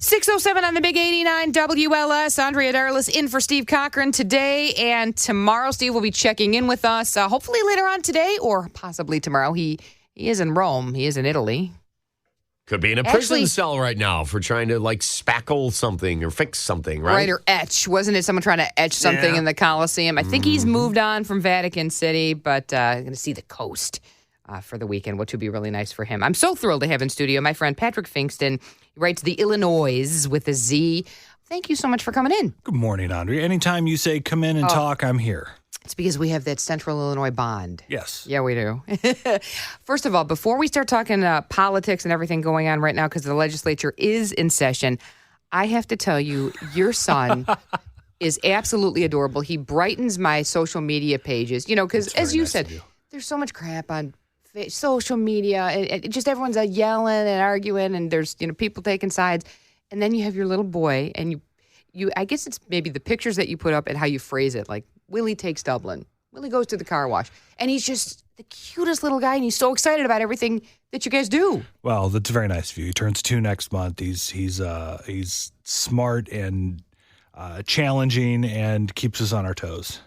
6:07 on the Big 89 WLS. Andrea Darlas in for Steve Cochran today and tomorrow. Steve will be checking in with us, hopefully later on today or possibly tomorrow. He is in Rome. He is in Italy. Could be in a prison cell right now for trying to, spackle something or fix something, right? Right, or etch. Wasn't it someone trying to etch something in the Coliseum? I think he's moved on from Vatican City, but going to see the coast for the weekend, which would be really nice for him. I'm so thrilled to have in studio my friend Patrick Pfingsten. He writes The Illinoize with a Z. Thank you so much for coming in. Good morning, Andrea. Anytime you say come in and talk, I'm here. It's because we have that Central Illinois bond. Yes. Yeah, we do. First of all, before we start talking politics and everything going on right now, because the legislature is in session, I have to tell you, your son is absolutely adorable. He brightens my social media pages, because as you said, there's so much crap on social media. It just everyone's yelling and arguing, and there's people taking sides. And then you have your little boy, and you I guess it's maybe the pictures that you put up and how you phrase it, like Willie takes Dublin. Willie goes to the car wash, and he's just the cutest little guy, and he's so excited about everything that you guys do. Well, that's very nice of you. He turns 2 next month. He's smart and challenging and keeps us on our toes.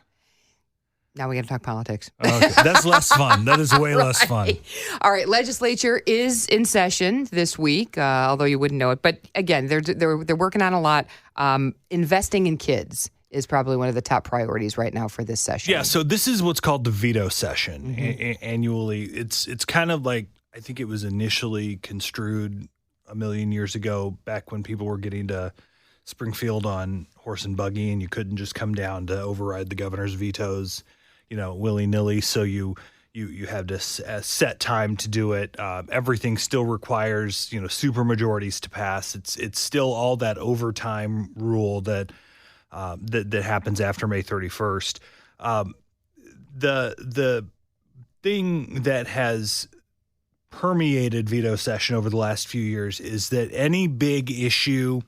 Now we got to talk politics. Okay. That's less fun. That is way less fun. All right. Legislature is in session this week, although you wouldn't know it. But again, they're working on a lot. Investing in kids is probably one of the top priorities right now for this session. Yeah. So this is what's called the veto session annually. It's kind of like, I think it was initially construed a million years ago, back when people were getting to Springfield on horse and buggy, and you couldn't just come down to override the governor's vetoes, willy-nilly. So you have this set time to do it. Everything still requires, super majorities to pass. It's still all that overtime rule that happens after May 31st. The thing that has permeated veto session over the last few years is that any big issue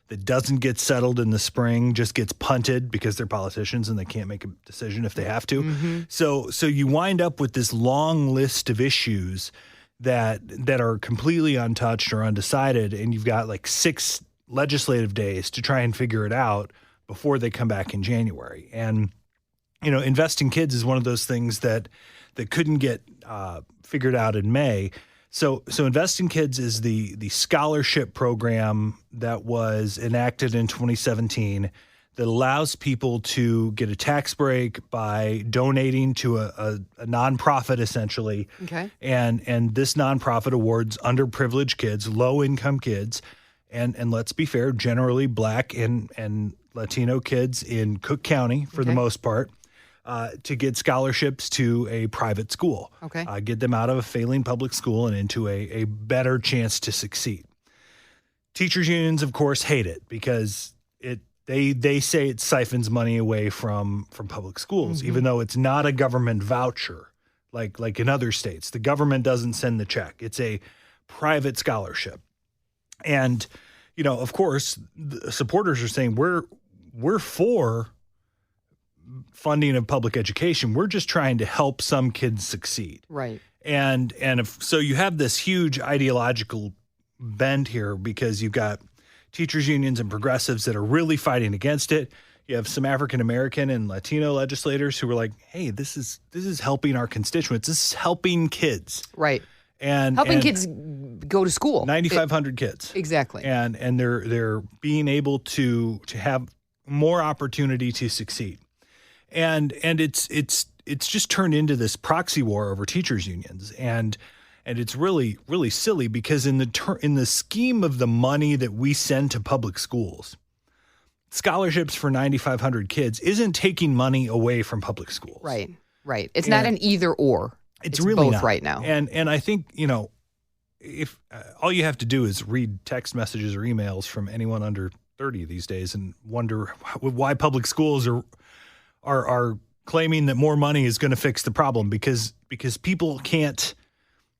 that doesn't get settled in the spring just gets punted because they're politicians and they can't make a decision if they have to. Mm-hmm. So you wind up with this long list of issues that are completely untouched or undecided, and you've got 6 legislative days to try and figure it out before they come back in January. And invest in kids is one of those things that couldn't get figured out in May. So Invest in Kids is the scholarship program that was enacted in 2017 that allows people to get a tax break by donating to a nonprofit, essentially. Okay. And this nonprofit awards underprivileged kids, low-income kids, and let's be fair, generally Black and Latino kids in Cook County for the most part, to get scholarships to a private school. Okay. Get them out of a failing public school and into a better chance to succeed. Teachers unions, of course, hate it because they say it siphons money away from public schools, even though it's not a government voucher like in other states. The government doesn't send the check. It's a private scholarship. And, of course, the supporters are saying we're for funding of public education. We're just trying to help some kids succeed. Right. And so you have this huge ideological bend here because you've got teachers unions and progressives that are really fighting against it. You have some African American and Latino legislators who were like, "Hey, this is helping our constituents. This is helping kids." Right. And helping kids go to school. 9,500 kids. Exactly. And they're being able to have more opportunity to succeed. And it's just turned into this proxy war over teachers unions, and it's really, really silly because in the scheme of the money that we send to public schools, scholarships for 9,500 kids isn't taking money away from public schools. Right. It's not an either or. It's really both not right now. And I think if all you have to do is read text messages or emails from anyone under 30 these days and wonder why public schools are claiming that more money is going to fix the problem because people can't,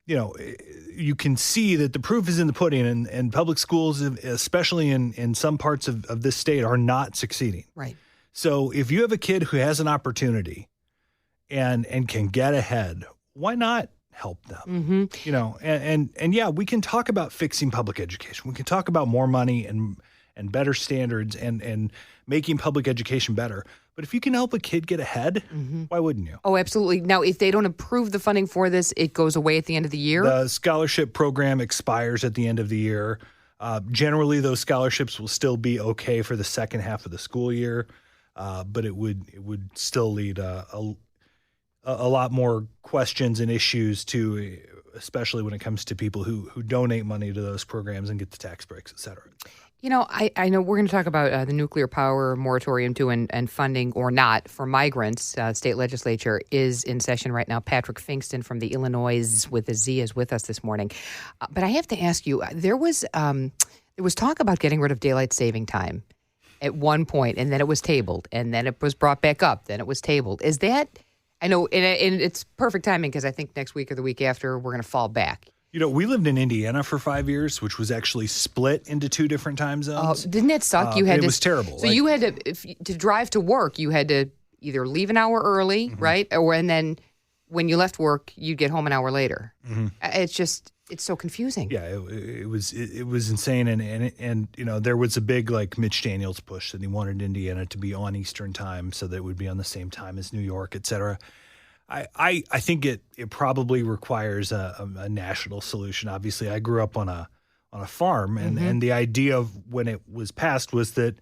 you can see that the proof is in the pudding and public schools, especially in some parts of this state, are not succeeding. Right. So if you have a kid who has an opportunity and can get ahead, why not help them. You know, and yeah, we can talk about fixing public education. We can talk about more money and better standards and making public education better. But if you can help a kid get ahead, why wouldn't you? Oh, absolutely. Now, if they don't approve the funding for this, it goes away at the end of the year? The scholarship program expires at the end of the year. Generally, those scholarships will still be okay for the second half of the school year, but it would still lead a lot more questions and issues to, especially when it comes to people who donate money to those programs and get the tax breaks, et cetera. You know, I know we're going to talk about the nuclear power moratorium too, and funding or not for migrants. State legislature is in session right now. Patrick Pfingsten from the Illinoize with a Z is with us this morning. But I have to ask you, there was talk about getting rid of daylight saving time at one point, and then it was tabled, and then it was brought back up, then it was tabled. Is that, I know, and it's perfect timing because I think next week or the week after we're going to fall back. You know, we lived in Indiana for 5 years, which was actually split into 2 different time zones. Oh, didn't that suck? It was terrible. So you had to drive to work, you had to either leave an hour early, right? And then when you left work, you'd get home an hour later. It's so confusing. Yeah, it was insane. And you know, there was a big, like, Mitch Daniels push that he wanted Indiana to be on Eastern time so that it would be on the same time as New York, et cetera. I think it probably requires a national solution. Obviously, I grew up on a farm, and the idea of when it was passed was that,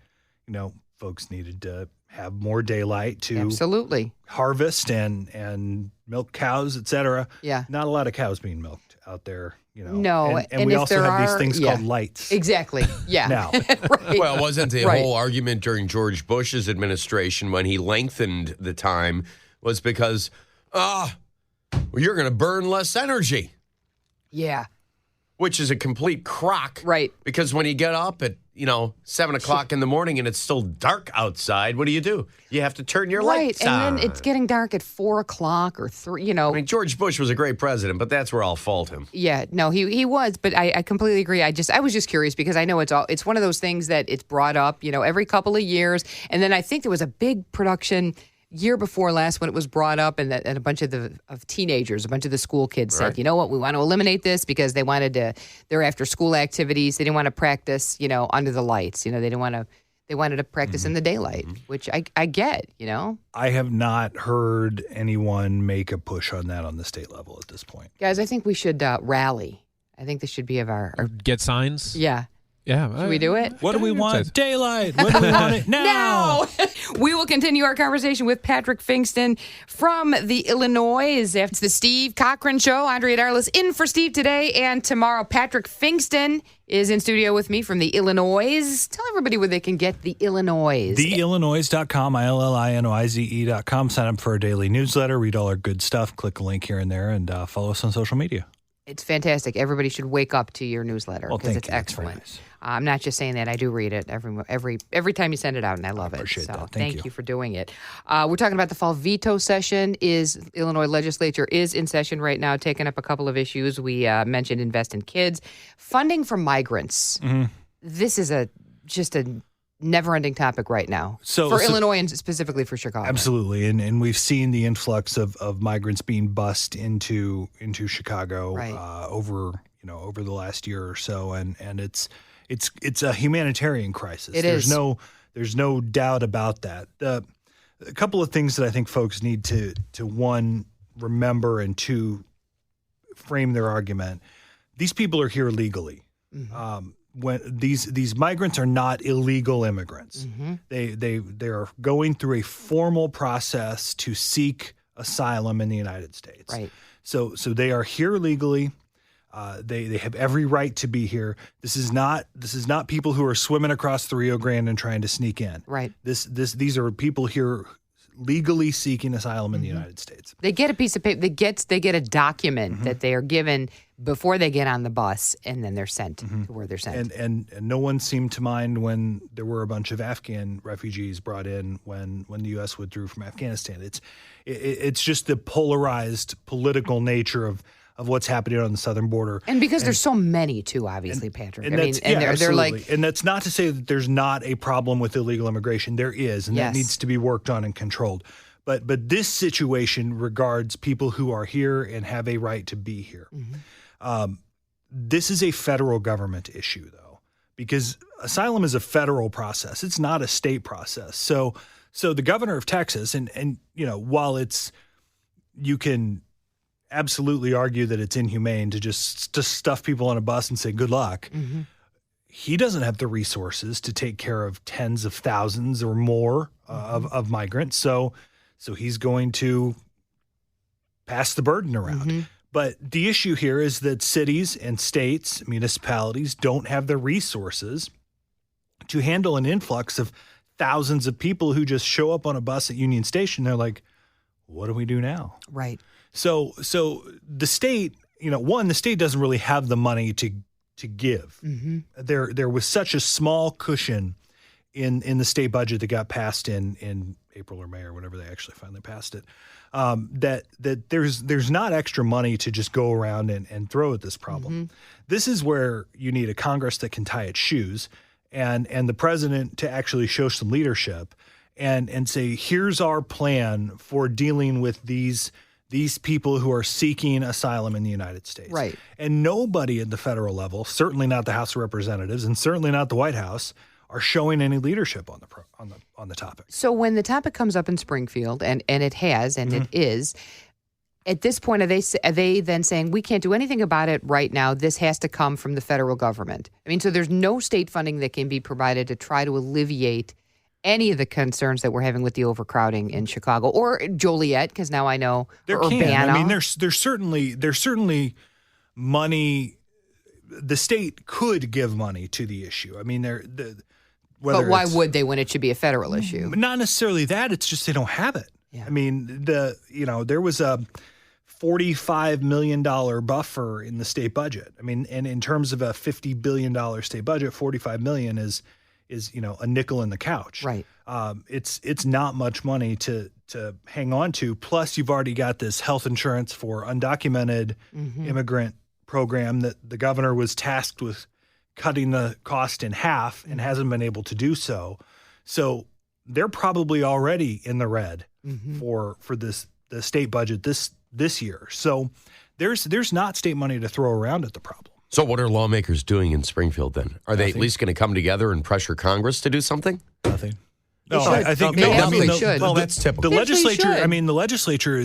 you know, folks needed to have more daylight to absolutely harvest and milk cows, et cetera. Yeah, not a lot of cows being milked out there. You know, no, and we also have these things called lights. Exactly. Yeah. Now, right. Well, wasn't the whole argument during George Bush's administration when he lengthened the time was because you're going to burn less energy. Yeah. Which is a complete crock. Right. Because when you get up at, 7 o'clock in the morning and it's still dark outside, what do? You have to turn your lights on. And then it's getting dark at 4 o'clock or 3, I mean, George Bush was a great president, but that's where I'll fault him. Yeah, no, he was, but I completely agree. I was just curious because I know it's one of those things that it's brought up, every couple of years. And then I think there was a big production year before last when it was brought up, and a bunch of teenagers, a bunch of the school kids said, you know what, we want to eliminate this because they wanted their after school activities. They didn't want to practice, under the lights. They wanted to practice in the daylight, which I get, I have not heard anyone make a push on that on the state level at this point. Guys, I think we should rally. I think this should be of our get signs. Yeah. Yeah. Should we do it? What do we want? Daylight. What do we want it now? We will continue our conversation with Patrick Pfingsten from the Illinoize. It's the Steve Cochran Show. Andrea Darlas in for Steve today and tomorrow. Patrick Pfingsten is in studio with me from the Illinoize. Tell everybody where they can get the Illinoize. TheIllinoize.com, ILLINOIZE.com. Sign up for our daily newsletter. Read all our good stuff. Click a link here and there, and follow us on social media. It's fantastic. Everybody should wake up to your newsletter because it's excellent. Nice. I'm not just saying that. I do read it every time you send it out, and I love it. Appreciate that. Thank you for doing it. We're talking about the fall veto session. Illinois legislature is in session right now, taking up a couple of issues. We mentioned invest in kids, funding for migrants. This is just a never-ending topic right now for Illinois and specifically for Chicago. Absolutely, and we've seen the influx of migrants being bussed into Chicago over the last year or so, and it's a humanitarian crisis. There's no doubt about that. A couple of things that I think folks need to one, remember, and two, frame their argument. These people are here legally. When these migrants are not illegal immigrants. They are going through a formal process to seek asylum in the United States. Right. So they are here legally. They have every right to be here. This is not people who are swimming across the Rio Grande and trying to sneak in. Right. These are people here legally seeking asylum in the United States. They get a piece of paper. They get a document that they are given before they get on the bus, and then they're sent to where they're sent. And no one seemed to mind when there were a bunch of Afghan refugees brought in when the U.S. withdrew from Afghanistan. It's just the polarized political nature of what's happening on the southern border. And because there's so many, too, obviously, Patrick. They're like, and that's not to say that there's not a problem with illegal immigration. There is, and that needs to be worked on and controlled. But this situation regards people who are here and have a right to be here. This is a federal government issue, though, because asylum is a federal process. It's not a state process. So the governor of Texas, and while you can absolutely argue that it's inhumane to just stuff people on a bus and say good luck. He doesn't have the resources to take care of tens of thousands or more of migrants. So he's going to pass the burden around. But the issue here is that cities and states, municipalities don't have the resources to handle an influx of thousands of people who just show up on a bus at Union Station. They're like, what do we do now? Right. So the state, the state doesn't really have the money to give. There was such a small cushion in the state budget that got passed in April or May or whenever they actually finally passed it, that there's not extra money to just go around and throw at this problem. This is where you need a Congress that can tie its shoes and the president to actually show some leadership and say, here's our plan for dealing with these people who are seeking asylum in the United States. Right. And nobody at the federal level, certainly not the House of Representatives and certainly not the White House, are showing any leadership on the topic. So when the topic comes up in Springfield, and it has, and it is, at this point, are they then saying we can't do anything about it right now? This has to come from the federal government. So there's no state funding that can be provided to try to alleviate any of the concerns that we're having with the overcrowding in Chicago or Joliet, because now I know there or can. Urbana. There's certainly money. The state could give money to the issue. But why would they when it should be a federal issue? Not necessarily that. It's just they don't have it. Yeah. There was a $45 million buffer in the state budget. And in terms of a $50 billion state budget, $45 million is a nickel in the couch. Right. It's not much money to hang on to. Plus, you've already got this health insurance for undocumented immigrant program that the governor was tasked with cutting the cost in half and hasn't been able to do so. So they're probably already in the red for the state budget this year. So there's not state money to throw around at the problem. So what are lawmakers doing in Springfield then? Are they at least going to come together and pressure Congress to do something? Nothing. No, I think they should. Well, that's typical. The legislature. The legislature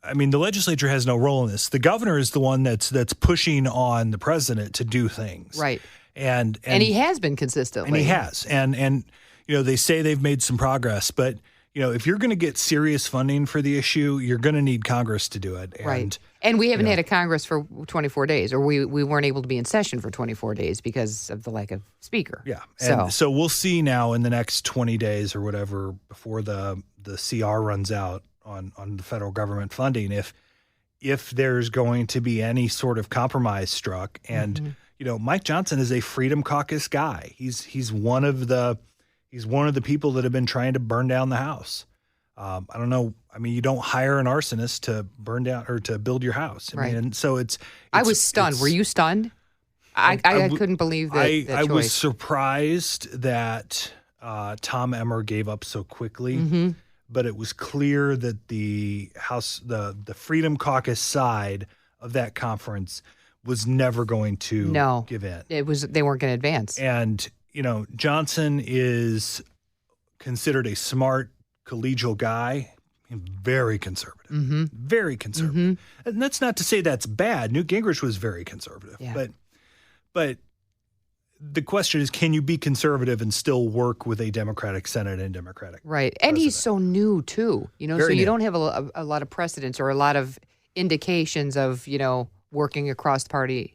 the legislature has no role in this. The governor is the one that's pushing on the president to do things. Right. And he has been consistently. And he has. And they say they've made some progress, but if you're going to get serious funding for the issue, you're going to need Congress to do it. Right. And we haven't had a Congress for 24 days, or we weren't able to be in session for 24 days because of the lack of speaker. Yeah. And so we'll see now in the next 20 days or whatever before the CR runs out on the federal government funding if there's going to be any sort of compromise struck. And Mike Johnson is a Freedom Caucus guy. He's one of the people that have been trying to burn down the house. I don't know. You don't hire an arsonist to burn down or to build your house. Right. And so it's I was stunned. Were you stunned? I couldn't believe that I choice. was surprised that Tom Emmer gave up so quickly. But it was clear that the House, the Freedom Caucus side of that conference was never going to give in. They weren't going to advance. And Johnson is considered a smart, collegial guy, very conservative, very conservative. And that's not to say that's bad. Newt Gingrich was very conservative, but the question is, can you be conservative and still work with a Democratic Senate and Democratic right? president? And he's so new too, so you don't have a lot of precedents or a lot of indications of working across party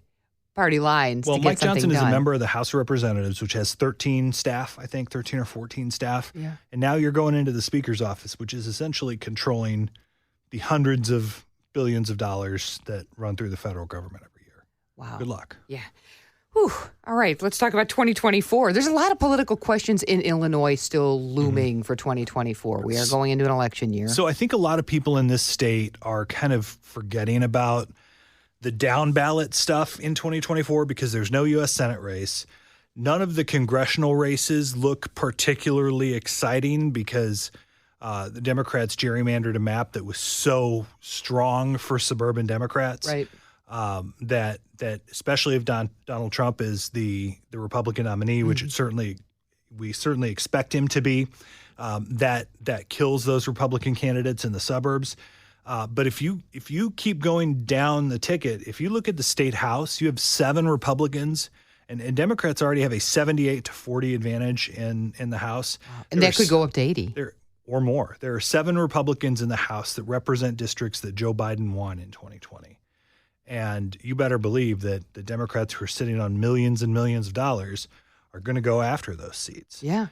lines. Well, to get Mike Johnson is done. a member of the House of Representatives, which has 13 staff, I think 13 or 14 staff. Yeah. And now you're going into the Speaker's office, which is essentially controlling the hundreds of billions of dollars that run through the federal government every year. Wow. Good luck. Yeah. Whew. All right, let's talk about 2024. There's a lot of political questions in Illinois still looming for 2024. We are going into an election year. So I think a lot of people in this state are kind of forgetting about the down ballot stuff in 2024 because there's no U.S. Senate race. None of the congressional races look particularly exciting because The Democrats gerrymandered a map that was so strong for suburban Democrats, Right. That especially if Donald Trump is the Republican nominee, which we certainly expect him to be, that kills those Republican candidates in the suburbs. But if you keep going down the ticket, if you look at the state house, you have 7 Republicans, and Democrats already have a 78-40 advantage in the House. And that could go up to 80. Or more. There are 7 Republicans in the House that represent districts that Joe Biden won in 2020. And you better believe that the Democrats who are sitting on millions and millions of dollars are going to go after those seats. Yeah.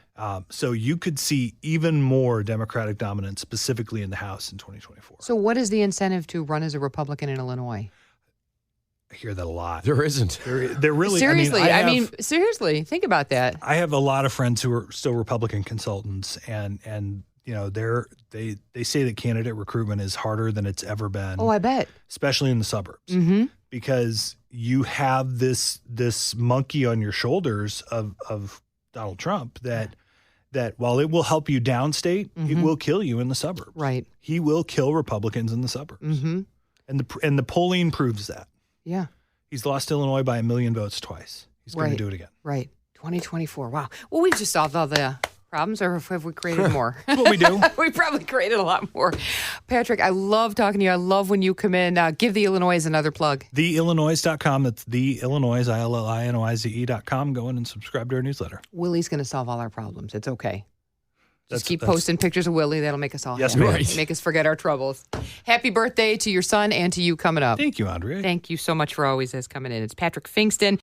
So you could see even more Democratic dominance, specifically in the House in 2024. So what is the incentive to run as a Republican in Illinois? I hear that a lot. There isn't. There really Seriously, seriously, think about that. I have a lot of friends who are still Republican consultants, and you know they say that candidate recruitment is harder than it's ever been. Oh, I bet. Especially in the suburbs, because you have this monkey on your shoulders of Donald Trump that while it will help you downstate, it will kill you in the suburbs. Right. He will kill Republicans in the suburbs, and the polling proves that. Yeah. He's lost Illinois by 1 million votes twice. He's going to do it again. Right. 2024. Wow. Well, we've just solved all the problems, or have we created more? What we do. We probably created a lot more. Patrick, I love talking to you. I love when you come in. Give the Illinoize another plug. TheIllinoize.com. That's the Illinoize, ILLINOIZE.com. Go in and subscribe to our newsletter. Willie's going to solve all our problems. It's okay. Just keep posting pictures of Willie. That'll make us all happy. Right. Make us forget our troubles. Happy birthday to your son and to you coming up. Thank you, Andrea. Thank you so much for always coming in. It's Patrick Pfingsten.